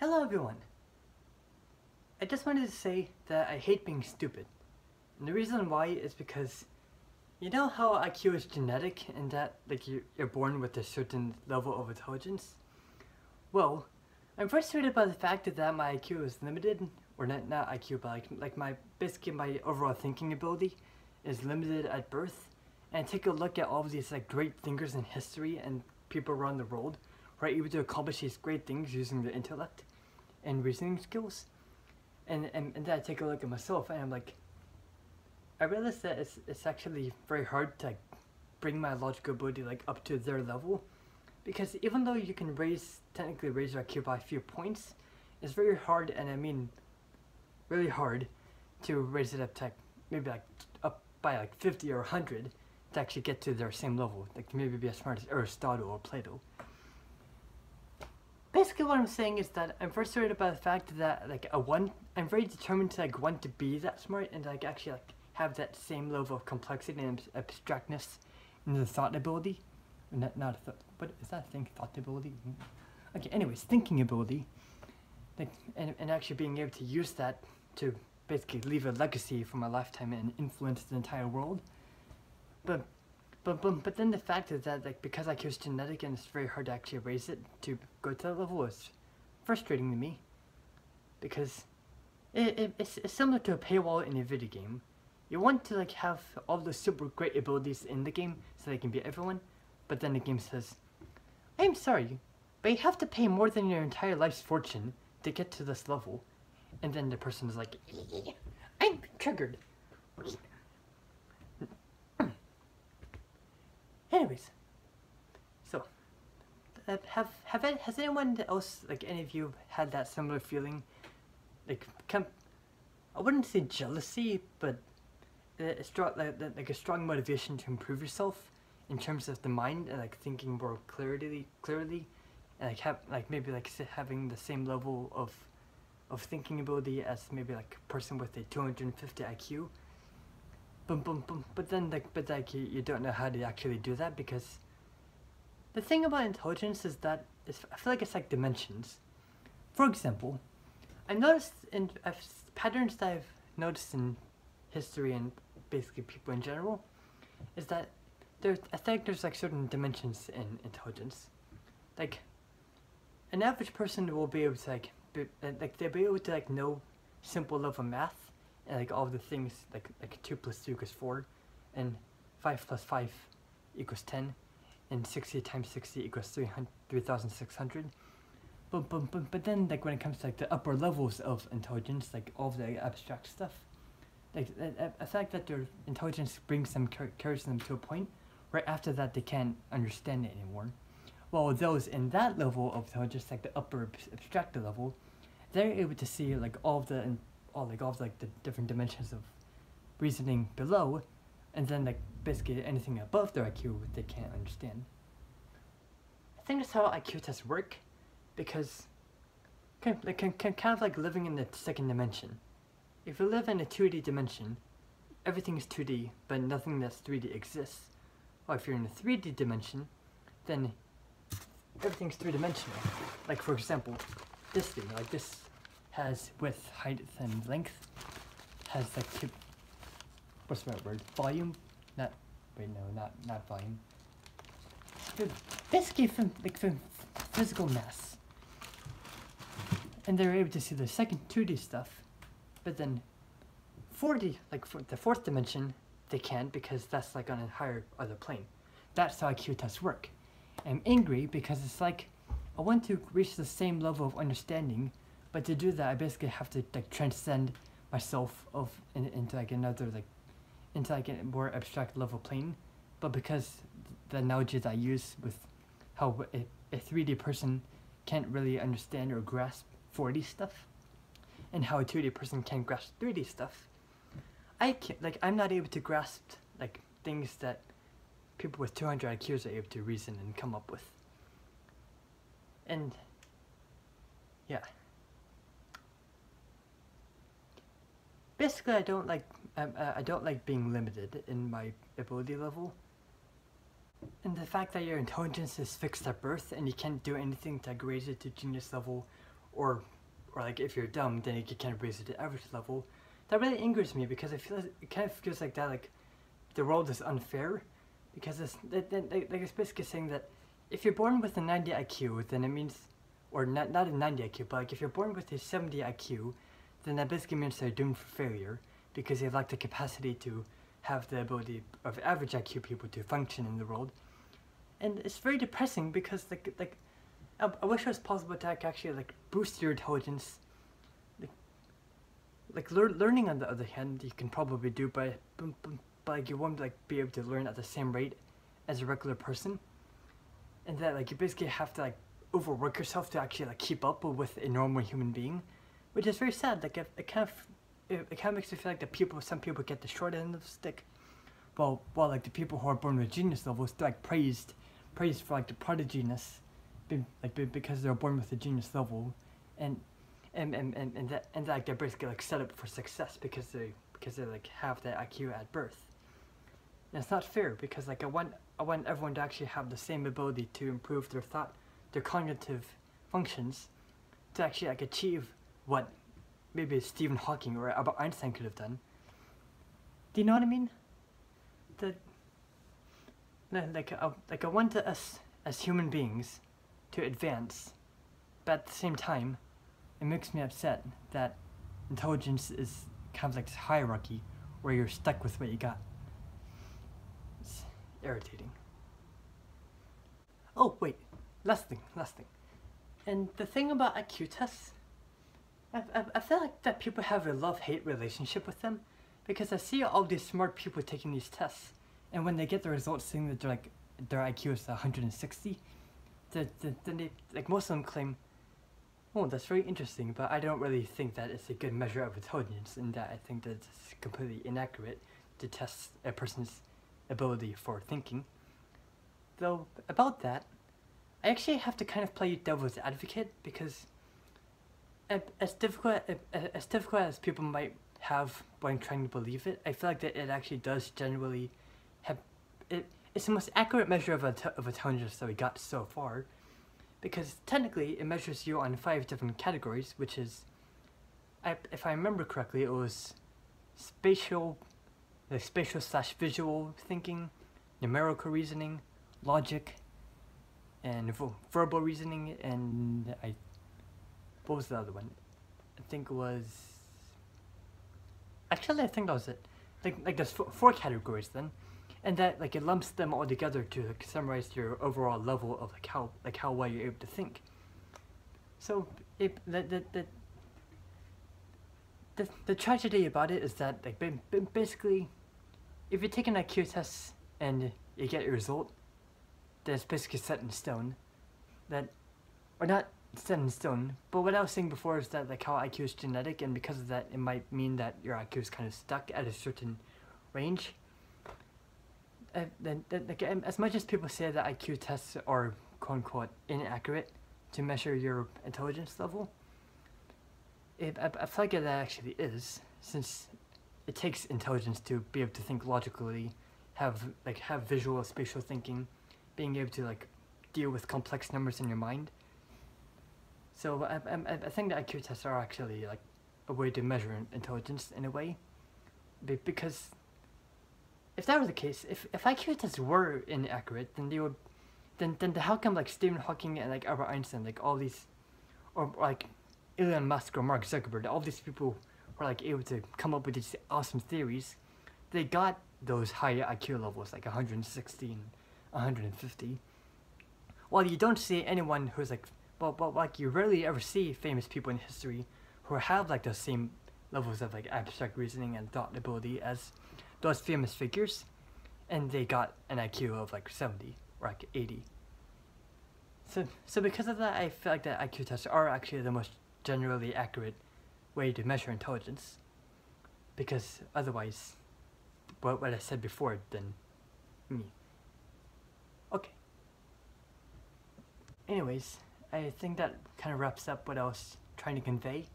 Hello everyone! I just wanted to say that I hate being stupid. And the reason why is because you know how IQ is genetic and that you're born with a certain level of intelligence? Well, I'm frustrated by the fact that my IQ is limited, or not IQ, but basically my overall thinking ability is limited at birth. And take a look at all of these great thinkers in history and people around the world who are able to accomplish these great things using their intellect and reasoning skills. And then I take a look at myself and I'm like, I realize that it's actually very hard to bring my logical ability up to their level, because even though you can technically raise your IQ by a few points, it's very hard, and I mean really hard, to raise it up to maybe up by 50 or 100 to actually get to their same level, maybe be as smart as Aristotle or Plato. Basically what I'm saying is that I'm frustrated by the fact that I'm very determined to want to be that smart and actually have that same level of complexity and abstractness in the thought ability. What is that thing? Thought ability? Okay, anyways, thinking ability. And actually being able to use that to basically leave a legacy for my lifetime and influence the entire world. But then the fact is that because IQ is genetic and it's very hard to actually raise it to go to that level is frustrating to me. Because it's similar to a paywall in a video game. You want to have all the super great abilities in the game so they can beat everyone, but then the game says, I'm sorry, but you have to pay more than your entire life's fortune to get to this level. And then the person is like, I'm triggered. Anyways, so has anyone else, any of you, had that similar feeling? I wouldn't say jealousy, but a strong motivation to improve yourself in terms of the mind and thinking more clearly, and having the same level of thinking ability as maybe a person with a 250 IQ. But then you don't know how to actually do that, because the thing about intelligence is that I feel like it's like dimensions. For example, I've noticed patterns that I've noticed in history and basically people in general is that I think there's certain dimensions in intelligence. An average person will be able to they'll be able to know simple level math and all the things like 2 plus 2 equals 4, and 5 plus 5 equals 10, and 60 times 60 equals 3,600. But then when it comes to the upper levels of intelligence, all of the abstract stuff, the fact that their intelligence carries them to a point right after that they can't understand it anymore. While those in that level of intelligence, the upper abstracted level, they're able to see all of the different dimensions of reasoning below, and then basically anything above their IQ they can't understand. I think that's how IQ tests work, because kind of like living in the second dimension. If you live in a 2D dimension, everything is 2D, but nothing that's 3D exists. Or if you're in a 3D dimension, then everything's three-dimensional. For example, this thing, this has width, height, and length, has what's the right word? Volume? Not volume. Basically from physical mass. And they're able to see the second 2D stuff, but then 4D, for the fourth dimension, they can't, because that's on a higher other plane. That's how IQ tests work. I'm angry because it's I want to reach the same level of understanding, but to do that I basically have to transcend myself into another into a more abstract level plane. But because the analogy that I use with how a 3D person can't really understand or grasp 4D stuff, and how a 2D person can grasp 3D stuff, I'm not able to grasp things that people with 200 IQs are able to reason and come up with. And yeah, basically I don't like being limited in my ability level, and the fact that your intelligence is fixed at birth and you can't do anything to raise it to genius level or or like if you're dumb, then you can kind of raise it to average level. That really angers me because I feel it kind of feels like that, like the world is unfair, because it's basically saying that if you're born with a 90 IQ, then it means, or not a 90 IQ, but like if you're born with a 70 IQ, then that basically means they're doomed for failure because they lack the capacity to have the ability of average IQ people to function in the world. And it's very depressing because I wish it was possible to actually like boost your intelligence. Learning on the other hand, you can probably do, but like you won't like be able to learn at the same rate as a regular person, and that like you basically have to like overwork yourself to actually like keep up with a normal human being, which is very sad. Like it kind of makes me feel like some people get the short end of the stick, while like the people who are born with genius levels they're like praised for like the prodigyness, because they're born with a genius level, and like they're basically like set up for success because they like have that IQ at birth. And it's not fair because like I want everyone to actually have the same ability to improve their cognitive functions, to actually like achieve what maybe Stephen Hawking or Albert Einstein could have done. Do you know what I mean? I want us as human beings to advance, but at the same time, it makes me upset that intelligence is kind of like this hierarchy where you're stuck with what you got. It's irritating. Oh wait, last thing. And the thing about IQ tests, I feel like that people have a love-hate relationship with them, because I see all these smart people taking these tests, and when they get the results saying that their IQ is 160, then they, like most of them claim, oh, that's very interesting, but I don't really think that it's a good measure of intelligence, and that I think that it's completely inaccurate to test a person's ability for thinking. Though, about that, I actually have to kind of play devil's advocate, because as difficult as people might have when trying to believe it, I feel like that it actually does generally have, it's the most accurate measure of intelligence that we got so far, because technically it measures you on 5 different categories, which is, if I remember correctly, it was spatial / visual thinking, numerical reasoning, logic, and verbal reasoning, and what was the other one? I think that was it. Like there's 4 categories then, and that like it lumps them all together to like summarize your overall level of like how well you're able to think. So the tragedy about it is that like basically, if you take an IQ test and you get a result that's basically set in stone, or not set in stone, but what I was saying before is that like how IQ is genetic, and because of that it might mean that your IQ is kind of stuck at a certain range. As much as people say that IQ tests are quote unquote inaccurate to measure your intelligence level, I feel like that actually is, since it takes intelligence to be able to think logically, have visual spatial thinking, being able to like deal with complex numbers in your mind. So I think that IQ tests are actually like a way to measure intelligence in a way, because if that were the case, if IQ tests were inaccurate, then they would, then how come like Stephen Hawking and like Albert Einstein, like all these, or like Elon Musk or Mark Zuckerberg, all these people were like able to come up with these awesome theories, they got those high IQ levels like 160 and 150. While you don't see anyone who's like, well, like you rarely ever see famous people in history who have like those same levels of like abstract reasoning and thought ability as those famous figures, and they got an IQ of like 70 or like 80. So because of that, I feel like that IQ tests are actually the most generally accurate way to measure intelligence, because otherwise, what I said before, then me. Okay. Anyways, I think that kind of wraps up what I was trying to convey.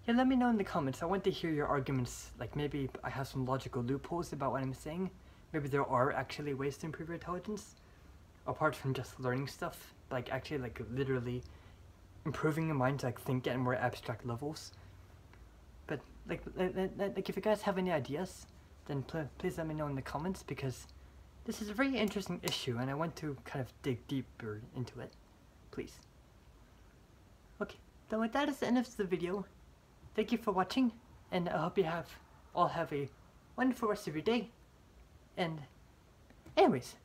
Yeah, let me know in the comments. I want to hear your arguments. Like maybe I have some logical loopholes about what I'm saying. Maybe there are actually ways to improve your intelligence, apart from just learning stuff like actually like literally improving your mind to like think at more abstract levels. But like if you guys have any ideas, then please let me know in the comments, because this is a very interesting issue and I want to kind of dig deeper into it. Please. Okay, then with that is the end of the video. Thank you for watching, and I hope you all have a wonderful rest of your day. And anyways,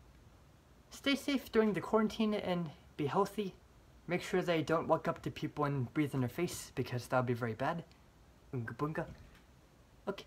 stay safe during the quarantine and be healthy. Make sure they don't walk up to people and breathe in their face, because that would be very bad. Unga bunga. Okay.